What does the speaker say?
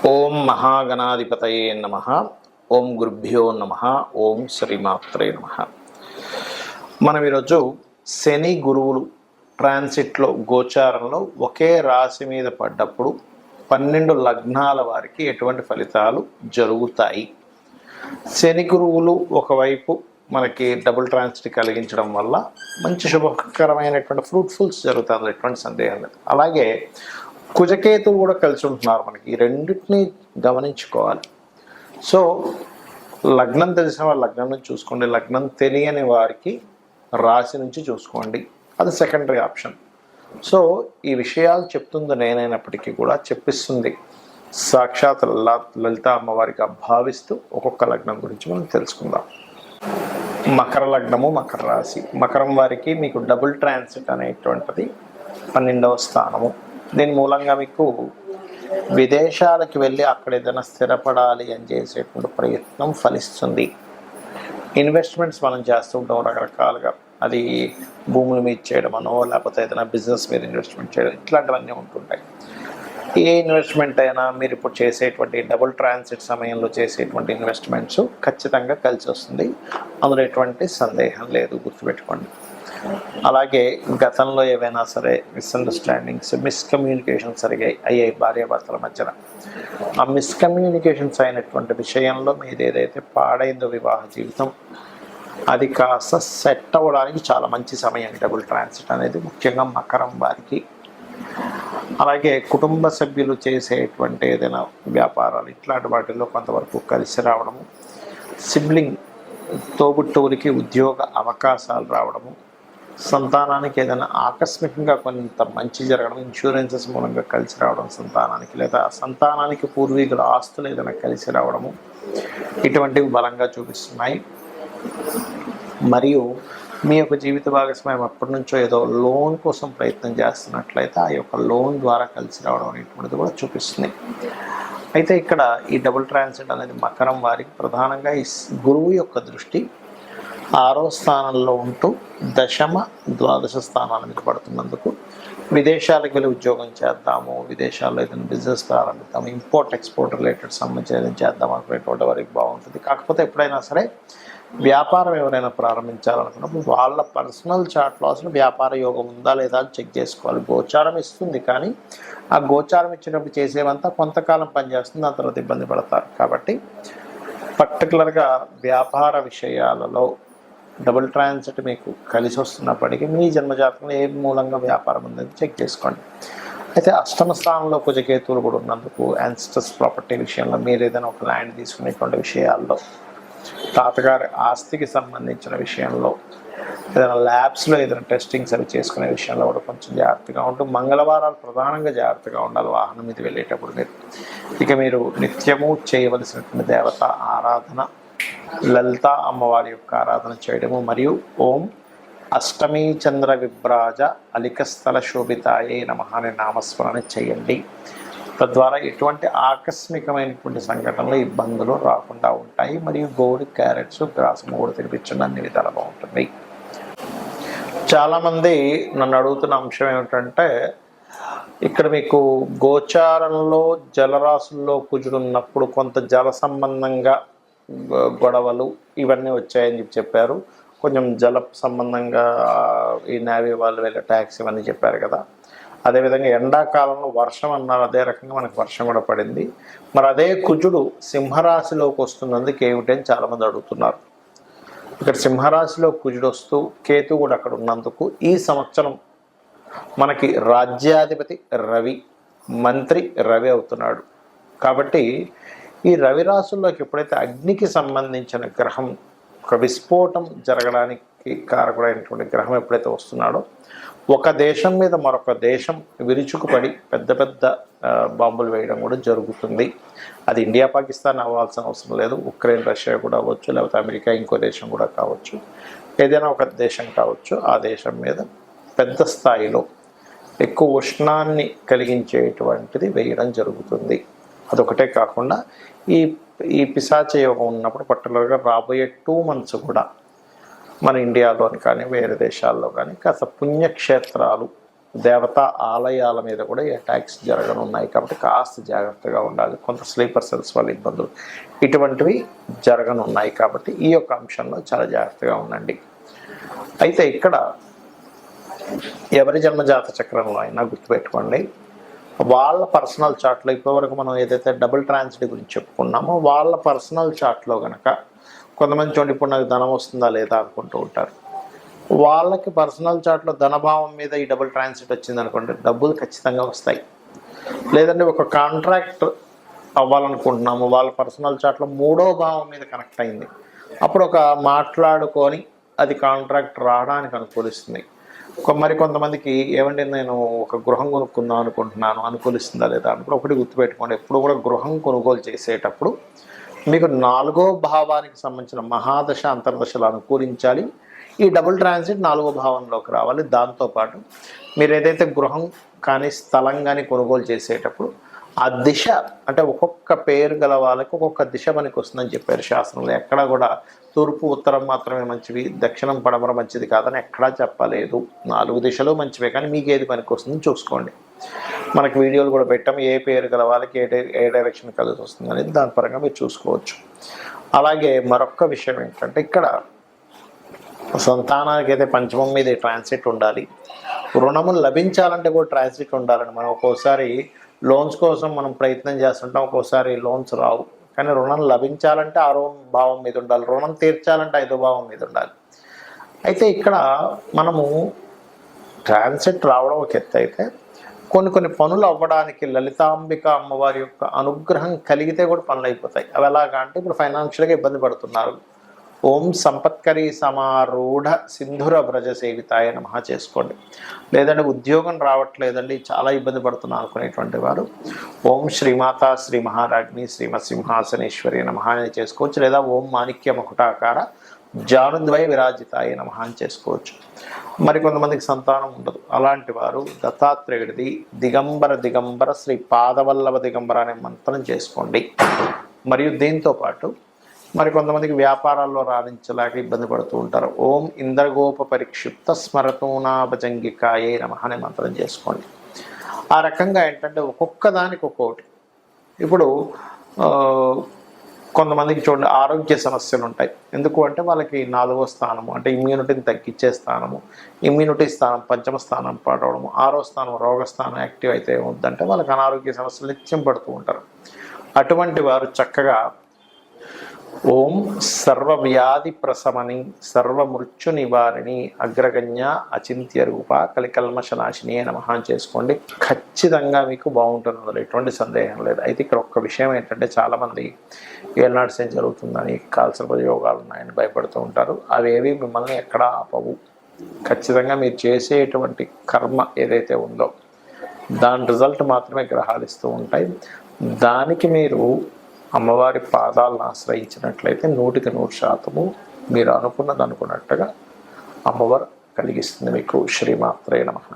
ఓం మహాగణాధిపతయే నమ. ఓం గురుభ్యో నమ. ఓం శ్రీమాత్రే నమ. మనం ఈరోజు శని గురువులు ట్రాన్సిట్లో గోచారంలో ఒకే రాశి మీద పడ్డప్పుడు 12 లగ్నాల వారికి ఎటువంటి ఫలితాలు జరుగుతాయి. శని గురువులు ఒకవైపు మనకి డబుల్ ట్రాన్సిట్ కలిగించడం వల్ల మంచి శుభకరమైనటువంటి ఫ్రూట్ఫుల్స్ జరుగుతుంది, ఎటువంటి సందేహం లేదు. అలాగే కుజకేతువు కూడా కలిసి ఉంటున్నారు. మనకి ఈ రెండింటిని గమనించుకోవాలి. సో లగ్నం తెలిసిన వారు లగ్నం నుంచి చూసుకోండి, లగ్నం తెలియని వారికి రాశి నుంచి చూసుకోండి, అది సెకండరీ ఆప్షన్. సో ఈ విషయాలు చెప్తుంది నేనైనప్పటికీ కూడా చెప్పిస్తుంది సాక్షాత్ లలిత అమ్మవారిగా భావిస్తూ ఒక్కొక్క లగ్నం గురించి మనం తెలుసుకుందాం. మకర లగ్నము, మకర రాశి. మకరం వారికి మీకు డబుల్ ట్రాన్సిట్ అనేటువంటిది 12వ స్థానము. దీని మూలంగా మీకు విదేశాలకు వెళ్ళి అక్కడ ఏదైనా స్థిరపడాలి అని చేసేటువంటి ప్రయత్నం ఫలిస్తుంది. ఇన్వెస్ట్మెంట్స్ మనం చేస్తూ ఉంటాం రకరకాలుగా, అది భూముల మీద చేయడమనో లేకపోతే ఏదైనా బిజినెస్ మీద ఇన్వెస్ట్మెంట్ చేయడం, ఇట్లాంటివన్నీ ఉంటుంటాయి. ఏ ఇన్వెస్ట్మెంట్ అయినా మీరు ఇప్పుడు చేసేటువంటి డబుల్ ట్రాన్సిట్ సమయంలో చేసేటువంటి ఇన్వెస్ట్మెంట్స్ ఖచ్చితంగా కలిసి వస్తుంది, అందులో ఎటువంటి సందేహం లేదు, గుర్తుపెట్టుకోండి. అలాగే గతంలో ఏవైనా సరే మిస్అండర్స్టాండింగ్స్, మిస్కమ్యూనికేషన్స్ అయ్యాయి భార్యాభర్తల మధ్యన, ఆ మిస్కమ్యూనికేషన్స్ అయినటువంటి విషయంలో మీరు ఏదైతే పాడైందో వివాహ జీవితం, అది కాస్త సెట్ అవ్వడానికి చాలా మంచి సమయం డబుల్ ట్రాన్సిట్ అనేది, ముఖ్యంగా మకరం వారికి. అలాగే కుటుంబ సభ్యులు చేసేటువంటి ఏదైనా వ్యాపారాలు ఇట్లాంటి వాటిల్లో కొంతవరకు కలిసి రావడము, సిబ్లింగ్ తోబుట్టువురికి ఉద్యోగ అవకాశాలు రావడము, సంతానానికి ఏదైనా ఆకస్మికంగా కొంత మంచి జరగడం, ఇన్సూరెన్సెస్ మూలంగా కలిసి రావడం సంతానానికి, లేదా సంతానానికి పూర్వీకుల ఆస్తులు ఏదైనా కలిసి రావడము, ఇటువంటివి బలంగా చూపిస్తున్నాయి. మరియు మీ యొక్క జీవిత భాగస్వామ్యం అప్పటి నుంచో ఏదో లోన్ కోసం ప్రయత్నం చేస్తున్నట్లయితే ఆ యొక్క లోన్ ద్వారా కలిసి రావడం అనేటువంటిది కూడా చూపిస్తుంది. అయితే ఇక్కడ ఈ డబుల్ ట్రాన్సిట్ అనేది మకరం వారికి ప్రధానంగా ఈ గురువు యొక్క దృష్టి 6వ స్థానంలో ఉంటూ దశమ ద్వాదశ స్థానాల మీద పడుతున్నందుకు విదేశాలకు వెళ్ళి ఉద్యోగం చేద్దాము, విదేశాల్లో ఏదైనా బిజినెస్ ప్రారంభిద్దాము, ఇంపోర్ట్ ఎక్స్పోర్ట్ రిలేటెడ్ సంబంధించి ఏదైనా చేద్దాం అనుకునేటువంటి వారికి బాగుంటుంది. కాకపోతే ఎప్పుడైనా సరే వ్యాపారం ఎవరైనా ప్రారంభించాలనుకున్నప్పుడు వాళ్ళ పర్సనల్ చార్ట్లో అసలు వ్యాపార యోగం ఉందా లేదా అని చెక్ చేసుకోవాలి. గోచారం ఇస్తుంది, కానీ ఆ గోచారం ఇచ్చినప్పుడు చేసేవంతా కొంతకాలం పనిచేస్తుంది, ఆ తర్వాత ఇబ్బంది పడతారు. కాబట్టి పర్టికులర్గా వ్యాపార విషయాలలో డబుల్ ట్రాన్సిట్ మీకు కలిసి వస్తున్నప్పటికీ మీ జన్మజాతకంలో ఏ మూలంగా వ్యాపారం ఉందని చెక్ చేసుకోండి. అయితే అష్టమ స్థానంలో కుజకేతువులు కూడా ఉన్నందుకు యాన్సిస్టర్స్ ప్రాపర్టీ విషయంలో మీరు ఏదైనా ఒక ల్యాండ్ తీసుకునేటువంటి విషయాల్లో, తాతగారి ఆస్తికి సంబంధించిన విషయంలో, ఏదైనా ల్యాబ్స్లో ఏదైనా టెస్టింగ్స్ అవి చేసుకునే విషయంలో కూడా కొంచెం జాగ్రత్తగా ఉంటూ, మంగళవారాలు ప్రధానంగా జాగ్రత్తగా ఉండాలి వాహనం మీద వెళ్ళేటప్పుడు మీరు. ఇక మీరు నిత్యము చేయవలసినటువంటి దేవత ఆరాధన లలిత అమ్మవారి యొక్క ఆరాధన చేయడము, మరియు ఓం అష్టమీ చంద్ర విభ్రాజ అలికస్థల శోభితాయే నమః అనే నామస్మరణ చేయండి. తద్వారా ఎటువంటి ఆకస్మికమైనటువంటి సంఘటనలు, ఇబ్బందులు రాకుండా ఉంటాయి. మరియు గోడు, క్యారెట్స్, గ్రాసం కూడా తినిపించండి, అన్ని విధాలు బాగుంటుంది. చాలామంది నన్ను అడుగుతున్న అంశం ఏమిటంటే, ఇక్కడ మీకు గోచారంలో జలరాశుల్లో కుజుడున్నప్పుడు కొంత జల సంబంధంగా గొడవలు ఇవన్నీ వచ్చాయని చెప్పారు. కొంచెం జల సంబంధంగా ఈ నేవీ వాళ్ళు వెళ్ళే ట్యాక్స్ ఇవన్నీ చెప్పారు కదా. అదేవిధంగా ఎండాకాలంలో వర్షం అన్నారు, అదే రకంగా మనకు వర్షం కూడా పడింది. మరి అదే కుజుడు సింహరాశిలోకి వస్తున్నందుకు ఏమిటని చాలామంది అడుగుతున్నారు. ఇక్కడ సింహరాశిలో కుజుడు వస్తూ కేతు కూడా అక్కడ ఉన్నందుకు ఈ సంవత్సరం మనకి రాజ్యాధిపతి రవి, మంత్రి రవి అవుతున్నాడు. కాబట్టి ఈ రవి రాశుల్లోకి ఎప్పుడైతే అగ్నికి సంబంధించిన గ్రహం, ఒక విస్ఫోటం జరగడానికి కారకుడైనటువంటి గ్రహం ఎప్పుడైతే వస్తున్నాడో, ఒక దేశం మీద మరొక దేశం విరుచుకుపడి పెద్ద పెద్ద బాంబులు వేయడం కూడా జరుగుతుంది. అది ఇండియా పాకిస్తాన్ అవ్వాల్సిన అవసరం లేదు, ఉక్రెయిన్ రష్యా కూడా అవ్వచ్చు, లేకపోతే అమెరికా ఇంకో దేశం కూడా కావచ్చు, ఏదైనా ఒక దేశం కావచ్చు. ఆ దేశం మీద పెద్ద స్థాయిలో ఎక్కువ ఉష్ణాన్ని కలిగించేటువంటిది వేయడం జరుగుతుంది. అదొకటే కాకుండా ఈ పిశాచ యోగం ఉన్నప్పుడు పర్టికులర్గా రాబోయే 2 months కూడా మన ఇండియాలోని కానీ వేరే దేశాల్లో కానీ కాస్త పుణ్యక్షేత్రాలు దేవతా ఆలయాల మీద కూడా ఈ అటాక్స్ జరగనున్నాయి కాబట్టి కాస్త జాగ్రత్తగా ఉండాలి. కొంత స్లీపర్ సెల్స్ వల్ల ఇబ్బందులు ఇటువంటివి జరగనున్నాయి కాబట్టి ఈ యొక్క అంశంలో చాలా జాగ్రత్తగా ఉండండి. అయితే ఇక్కడ ఎవరి జన్మజాత చక్రంలో అయినా గుర్తుపెట్టుకోండి, వాళ్ళ పర్సనల్ చార్ట్లో ఇప్పటివరకు మనం ఏదైతే డబుల్ ట్రాన్సిట్ గురించి చెప్పుకున్నామో వాళ్ళ పర్సనల్ చార్ట్లో కనుక కొంతమంది చూడండి ఇప్పుడు నాకు ధనం వస్తుందా లేదా అనుకుంటూ ఉంటారు. వాళ్ళకి పర్సనల్ చార్ట్లో ధనభావం మీద ఈ డబుల్ ట్రాన్సిట్ వచ్చింది అనుకోండి, డబ్బులు ఖచ్చితంగా వస్తాయి. లేదంటే ఒక కాంట్రాక్ట్ అవ్వాలనుకుంటున్నాము, వాళ్ళ పర్సనల్ చార్ట్లో 3వ భావం మీద కనెక్ట్ అయింది, అప్పుడు ఒక మాట్లాడుకొని అది కాంట్రాక్ట్ రావడానికి అనుకూలిస్తుంది. మరి కొంతమందికి ఏమంటే నేను ఒక గృహం కొనుక్కుందాం అనుకుంటున్నాను, అనుకూలిస్తుందా లేదా అనుకో. ఒకటి గుర్తుపెట్టుకోండి, ఎప్పుడు కూడా గృహం కొనుగోలు చేసేటప్పుడు మీకు 4వ భావానికి సంబంధించిన మహాదశ అంతర్దశలు అనుకూలించాలి. ఈ డబుల్ ట్రాన్సిట్ 4వ భావంలోకి రావాలి. దాంతోపాటు మీరు ఏదైతే గృహం కానీ స్థలం కానీ కొనుగోలు చేసేటప్పుడు ఆ దిశ అంటే ఒక్కొక్క పేరు గల వాళ్ళకి ఒక్కొక్క దిశ మనకి వస్తుందని చెప్పారు శాస్త్రంలో. ఎక్కడా కూడా తూర్పు ఉత్తరం మాత్రమే మంచివి, దక్షిణం పడమర మంచిది కాదని ఎక్కడా చెప్పలేదు. 4 దిశలు మంచివే, కానీ మీకు ఏది పనికి వస్తుందని చూసుకోండి. మనకి వీడియోలు కూడా పెట్టాం, ఏ పేరు గల వాళ్ళకి ఏ డైరెక్షన్ కలిసి వస్తుంది అనేది దాని పరంగా మీరు చూసుకోవచ్చు. అలాగే మరొక విషయం ఏంటంటే ఇక్కడ సంతానానికి అయితే పంచమం మీద ట్రాన్సిట్ ఉండాలి. రుణము లభించాలంటే కూడా ట్రాన్సిట్ ఉండాలని మనం ఒక్కోసారి లోన్స్ కోసం మనం ప్రయత్నం చేస్తుంటాం, ఒక్కోసారి లోన్స్ రావు. కానీ రుణం లభించాలంటే 6వ భావం మీద ఉండాలి, రుణం తీర్చాలంటే 5వ భావం మీద ఉండాలి. అయితే ఇక్కడ మనము ట్రాన్సిట్ రావడం ఒక ఎత్తు అయితే కొన్ని పనులు అవ్వడానికి లలితాంబిక అమ్మవారి యొక్క అనుగ్రహం కలిగితే కూడా పనులు అయిపోతాయి. అవి ఎలాగా అంటే ఇప్పుడు ఫైనాన్షియల్గా ఇబ్బంది పడుతున్నారు, ఓం సంపత్కరీ సమారూఢ సింధుర వ్రజ సేవితాయ నమః చేసుకోండి. లేదంటే ఉద్యోగం రావట్లేదండి, చాలా ఇబ్బంది పడుతున్నా అనుకునేటువంటి వారు ఓం శ్రీమాత శ్రీ మహారాజ్ని శ్రీమత్ సింహాసనేశ్వరి నమః అని చేసుకోవచ్చు. లేదా ఓం మాణిక్య మకుటాకార జానుద్వయ విరాజితాయ నమః అని చేసుకోవచ్చు. మరి కొంతమందికి సంతానం ఉండదు, అలాంటి వారు దత్తాత్రేయుడిది దిగంబర శ్రీ పాదవల్లభ దిగంబర అనే మంత్రం చేసుకోండి. మరియు దీంతో పాటు మరి కొంతమందికి వ్యాపారాల్లో రాణించలేక ఇబ్బంది పడుతూ ఉంటారు, ఓం ఇంద్రగోప పరిక్షిప్త స్మరతూనాభజంగికాయే నమః అనే మంత్రం చేసుకోండి. ఆ రకంగా ఏంటంటే ఒక్కొక్క దానికి ఒక్కొక్కటి. ఇప్పుడు కొంతమందికి చూడండి ఆరోగ్య సమస్యలు ఉంటాయి. ఎందుకు అంటే వాళ్ళకి 4వ స్థానము అంటే ఇమ్యూనిటీని తగ్గించే స్థానము, ఇమ్యూనిటీ స్థానం పంచమ స్థానం పడవడము, 6వ స్థానం రోగస్థానం యాక్టివ్ అయితే ఏమవుద్దంటే వాళ్ళకి అనారోగ్య సమస్యలు నిత్యం పడుతూ ఉంటారు. అటువంటి వారు చక్కగా ఓం సర్వవ్యాధి ప్రశమని సర్వమృత్యు నివారిణి అగ్రగణ్య అచింత్య రూప కలికల్మషనాశిని నమః చేసుకోండి. ఖచ్చితంగా మీకు బాగుంటుంది, ఎటువంటి సందేహం లేదు. అయితే ఇక్కడ ఒక్క విషయం ఏంటంటే చాలామంది ఏళ్ళనాడు సేం జరుగుతుందని కాల్సిన ప్రయోగాలు ఉన్నాయని భయపడుతూ ఉంటారు. అవేవి మిమ్మల్ని ఎక్కడా ఆపవు. ఖచ్చితంగా మీరు చేసేటువంటి కర్మ ఏదైతే ఉందో దాని రిజల్ట్ మాత్రమే గ్రహాలు ఇస్తూ ఉంటాయి. దానికి మీరు అమ్మవారి పాదాలను ఆశ్రయించినట్లయితే 100% మీరు అనుకున్నది అనుకున్నట్టుగా అమ్మవారు కలిగిస్తుంది మీకు. శ్రీమాత్రే నమః.